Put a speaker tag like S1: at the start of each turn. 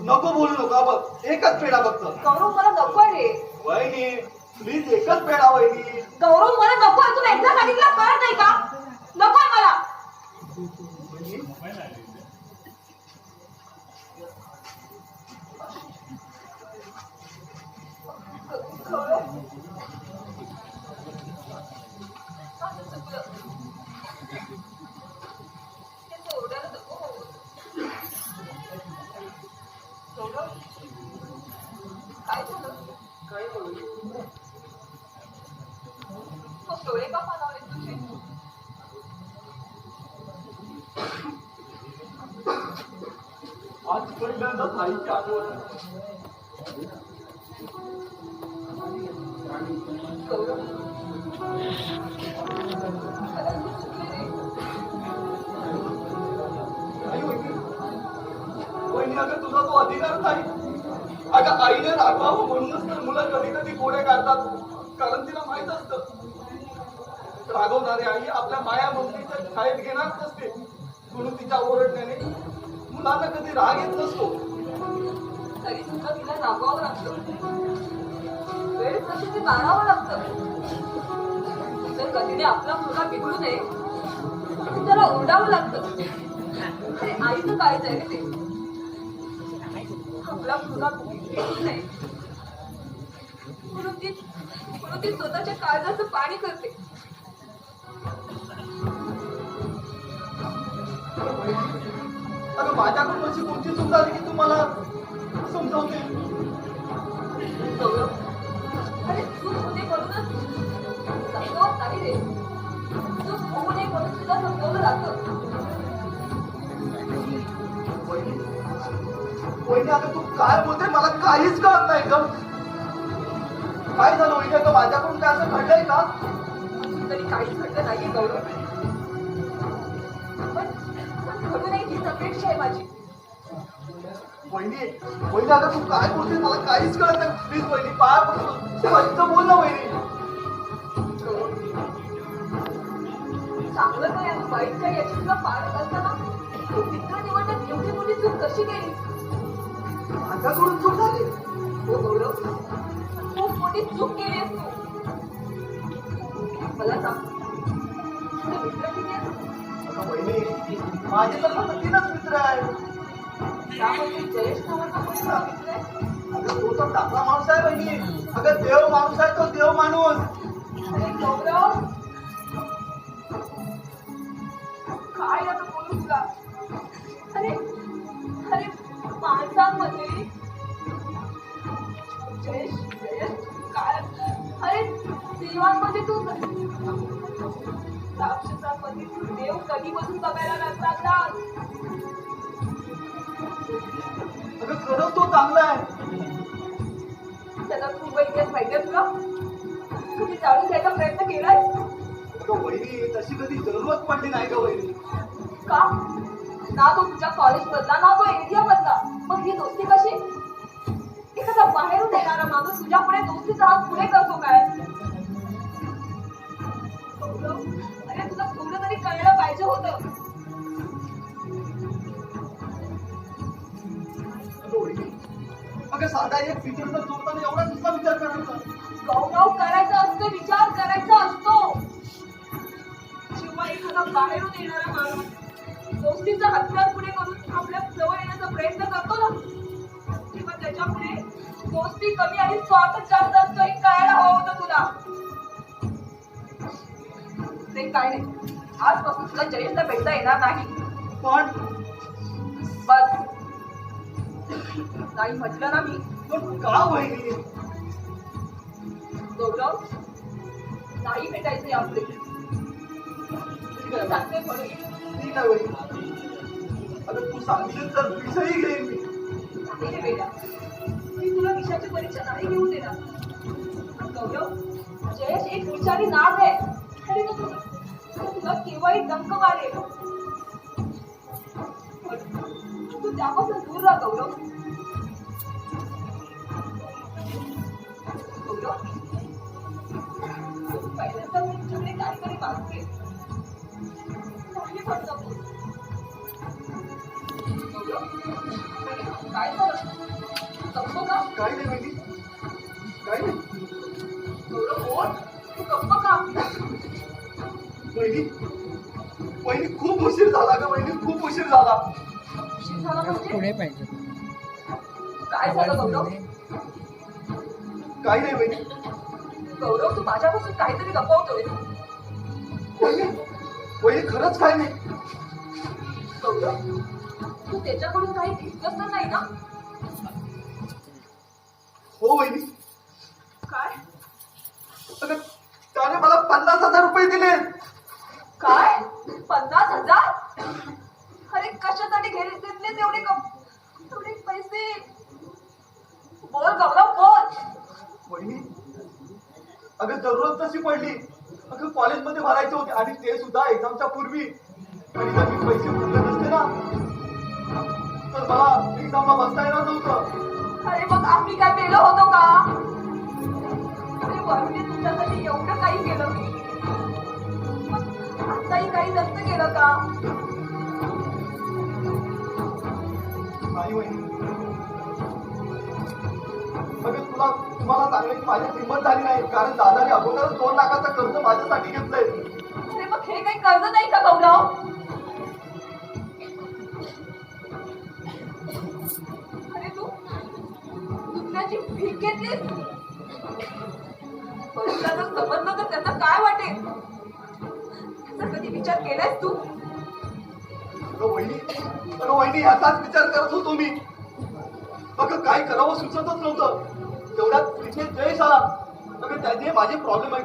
S1: नको बोलू नका बघ एकच पेढा फक्त.
S2: गौरव मला नको रे.
S1: वहिनी प्लीज एकच पेढा वहिनी.
S2: गौरव मला नको तुला एकदा सांगितलं कळत नाही का? नको मला.
S1: आज पहिल्यांदा ताईची आठवण. वहिनी अगं तुझा तो अधिकार नाही. अगं आईने रागावं म्हणूनच तर मुलं कधी कधी कोडे काढतात. कारण तिला माहित असतं रागवणारी आई आपल्या माया ममतीच्या छायेत घेणार नसते. म्हणून तिच्या ओरडण्याने मुलांना कधी राग येत नसतो.
S2: तरी सुद्धा तिला रागवावं लागतं. वेळ तशी ते मारावं लागतं. जर कधीने आपला मुलगा बिघडू नये म्हणून त्याला ओरडावं लागतं. अरे आईचं काळीच आहे ते. आपला मुलगा बिघडू नये म्हणून ती स्वतःच्या काळजाचं पाणी करते.
S1: अगं माझ्याकडून अशी कोणती चूक झाली की तुम्हाला समजावते.
S2: गौरव अरे चूक होते म्हणूनच समजावत नाही रे. चूक होऊ नये म्हणून सुद्धा समजावलं जातं.
S1: वहिनी अगं तू काय बोलते मला काहीच कळत नाही ग. काय झालं वहिनी? अगं माझ्याकडून काय असं घडलंय का?
S2: तरी काहीच घडलं नाहीये गौरव. पण घडू नये हीच अपेक्षा आहे माझी.
S1: वहिनी वहिनी अगं तू काय बोलते मला काहीच कळत नाही. प्लीज वहिनी पाय पडतो स्पष्ट बोल ना वहिनी.
S2: चांगलं काय आणि वाईट काय याची तुला पाळत असताना मित्र निवडण्यात एवढी मोठी चूक कशी केली?
S1: माझ्याकडून चूक झाली?
S2: हो गौरव खूप मोठी चूक केली आहेस तू. मला सांग तुझे मित्र किती आहेत?
S1: अगं वहिनी माझे तर फक्त 3च मित्र आहेत.
S2: त्यामध्ये जयेश नावाचा कोणी मित्र आहे?
S1: अगं तो तर टाकला माणूस आहे वहिनी. अगं देव माणूस आहे तो, देव माणूस.
S2: अरे गौरव काय आता बोलू तुला? अरे अरे माणसांमध्ये जयेश जयेश काय अरे देवांमध्ये तू राक्षसांमध्ये तू देव कधीपासून बघायला लागला?
S1: अगं खरंच तो चांगला आहे.
S2: त्याला खूप इतिहास माहितीये तुला? तुम्ही जाणून घ्यायचा प्रयत्न केलाय?
S1: अगं वहिनी तशी कधी जरूरत पडली नाही का वहिनी?
S2: का? ना तो तुझ्या कॉलेज मधला ना तो एरिया मधला. मग ही दोस्ती कशी? एखादा बाहेरून येणारा माणूस तुझ्या पुढे दोस्तीचा हात पुढे करतो काय? अरे तुला थोडं तरी कळलं पाहिजे होतं.
S1: अगं साधा एक पिक्चरचा जोडताना एवढा नुसता विचार करायचा.
S2: गौरव करायचा असतो, विचार करायचा असतो. जेव्हा एखादा बाहेरून येणारा माणूस दोस्तीचा हत्यार पुढे करून आपल्या जवळ येण्याचा प्रयत्न करतो ना तेव्हा त्याच्या पुढे दोस्ती कमी आणि स्वार्थ जास्त असतो हे कळायला हवं होतं तुला. ते काय नाही आजपासून तुला जयेशला भेटता येणार नाही.
S1: पण
S2: बस नाही म्हटलं ना मी.
S1: पण का वहिनी?
S2: गौरव नाही भेटायचे आपले. सांगते म्हणून
S1: ठीक आहे वहिनी. अगं तू सांगितलं तर विषयही घेईन मी.
S2: नाही रे बेटा मी तुला विषयाची परीक्षा नाही घेऊन देणार. गौरव जयेश एक विचारी नाद आहे आणि तो तुला केव्हाही डंक मारेल. तू त्यापासून दूर राहा गौरव. पहिल्यांदा मी तुझ्याकडे काहीतरी मागते नाही पण नको. काय झालं?
S1: काही नाही वहिनी, काही नाही.
S2: गौरव बोल, तू गप्प का?
S1: वहिनी, वहिनी खूप उशीर झाला ग वहिनी, खूप उशीर झाला.
S2: उशीर झाला म्हणजे?
S3: पुढे पाहिजे.
S2: काय झालं गौरव?
S1: काही नाही वहिनी.
S2: गौरव, तू माझ्यापासून काहीतरी लपवतोय.
S1: वहिनी, वहिनी खरंच काही नाही.
S2: गौरव, तू त्याच्याकडून काही घेतलंच तर नाही ना?
S1: हो वहिनी.
S2: काय?
S1: अगं, त्याने मला 50,000 रुपये दिले.
S2: काय? 50,000? अरे कशासाठी घेतले तेवढे पैसे? बोल गौरव, बोल.
S1: वहिनी, अगं जरूरत तशी पडली. अगं कॉलेजमध्ये भरायचे होते आणि ते सुद्धा एक्झामच्या पूर्वी. आणि जर मी पैसे भरले नसते ना तर मला एक्झामला बसता येणार नव्हतं.
S2: अरे मग आम्ही काय पेलो होतो का? अरे वरुणे तुमच्यासाठी एवढं काही केलं, मग आताही काही जास्त केलं का?
S1: नाही वहिनी. अगं तुम्हाला सांगण्याची माझी किंमत झाली नाही, कारण दादाने अगोदरच 2 लाखाचं कर्ज माझ्यासाठी घेतलंय.
S2: अरे मग हे काही कर्ज नाही का गौरव? अरे तू दुसऱ्याची भीक घेतलीस? भविष्यात जर समजलं तर त्यांना काय वाटेल? याचा कधी विचार केलायस तू?
S1: अगं वहिनी ह्याचाच विचार करत होतो मी. अगं काय करावं सुचतच नव्हतं. तेवढ्यात तिथे जयेश आला. अगं त्याने माझे प्रॉब्लेम ऐकून